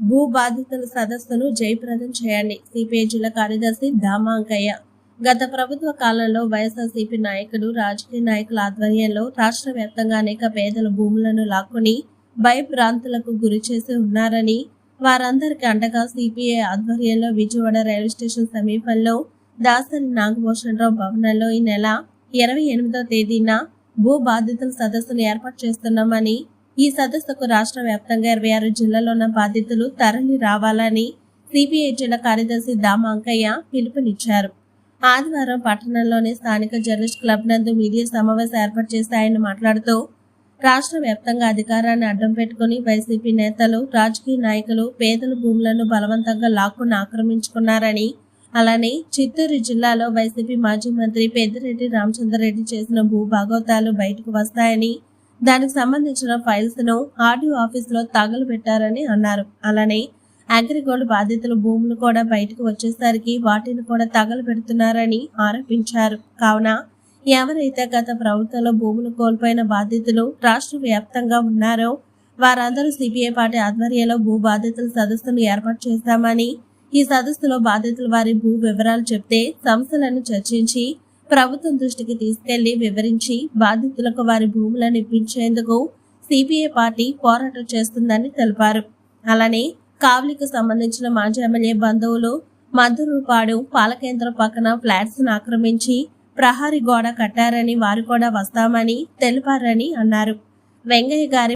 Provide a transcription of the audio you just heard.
భూ బాధితుల సదస్సును జయప్రదం చేయండి. సిపిఐ జిల్లా కార్యదర్శి దామా అంకయ్య. గత ప్రభుత్వ కాలంలో వైఎస్ఆర్సీపీ నాయకులు, రాజకీయ నాయకుల ఆధ్వర్యంలో రాష్ట్ర వ్యాప్తంగా అనేక పేదల భూములను లాక్కుని భయభ్రాంతులకు గురి చేసి ఉన్నారని, వారందరికీ అండగా సిపిఐ ఆధ్వర్యంలో విజయవాడ రైల్వే స్టేషన్ సమీపంలో దాసరి నాగభూషణరావు భవనంలో ఈ నెల 28వ తేదీన భూ బాధితుల సదస్సును ఏర్పాటు చేస్తున్నామని, ఈ సదస్సుకు రాష్ట్ర వ్యాప్తంగా 26 జిల్లాల్లో ఉన్న బాధితులు తరలి రావాలని సిపిఐ జిల్లా కార్యదర్శి దామా అంకయ్య పిలుపునిచ్చారు. ఆదివారం పట్టణంలోని స్థానిక జర్నలిస్ట్ క్లబ్ నందు మీడియా సమావేశం ఏర్పాటు చేసి ఆయన మాట్లాడుతూ, రాష్ట్ర వ్యాప్తంగా అధికారాన్ని అడ్డం పెట్టుకుని వైసీపీ నేతలు, రాజకీయ నాయకులు పేదల భూములను బలవంతంగా లాక్కుని ఆక్రమించుకున్నారని, అలానే చిత్తూరు జిల్లాలో వైసీపీ మాజీ మంత్రి పెద్దిరెడ్డి రామచంద్రరెడ్డి చేసిన భూ భాగోతాలు బయటకు వస్తాయని, దానికి సంబంధించిన ఫైల్స్ ను ఆర్డీఓ ఆఫీసులో తగలబెట్టారని అన్నారు. అలానే అగ్రిగోల్డ్ బాధితుల భూములు కూడా బయటకు వచ్చేసరికి వాటిని కూడా తగలబెడుతున్నారని ఆరోపించారు. కావున ఎవరైతే గత ప్రభుత్వంలో భూములు కోల్పోయిన బాధితులు రాష్ట్ర వ్యాప్తంగా ఉన్నారో వారందరూ సిపిఐ పార్టీ ఆధ్వర్యంలో భూ బాధితుల సదస్సును ఏర్పాటు చేశామని, ఈ సదస్సులో బాధితులు వారి భూ వివరాలు చెప్తే సమస్యలను చర్చించి ప్రభుత్వం దృష్టికి తీసుకెళ్లి వివరించి బాధితులకు వారి భూములను ఇప్పించేందుకు సిపిఐ పార్టీ పోరాటం చేస్తుందని తెలిపారు. అలానే కావలికి సంబంధించిన మాజీ ఎమ్మెల్యే బంధువులు మద్దూరుపాడు పాలకేంద్రం పక్కన ఫ్లాట్స్ ను ఆక్రమించి ప్రహరీ గోడ కట్టారని, వారు కూడా వస్తామని తెలిపారని అన్నారు. వెంగయ్య గారి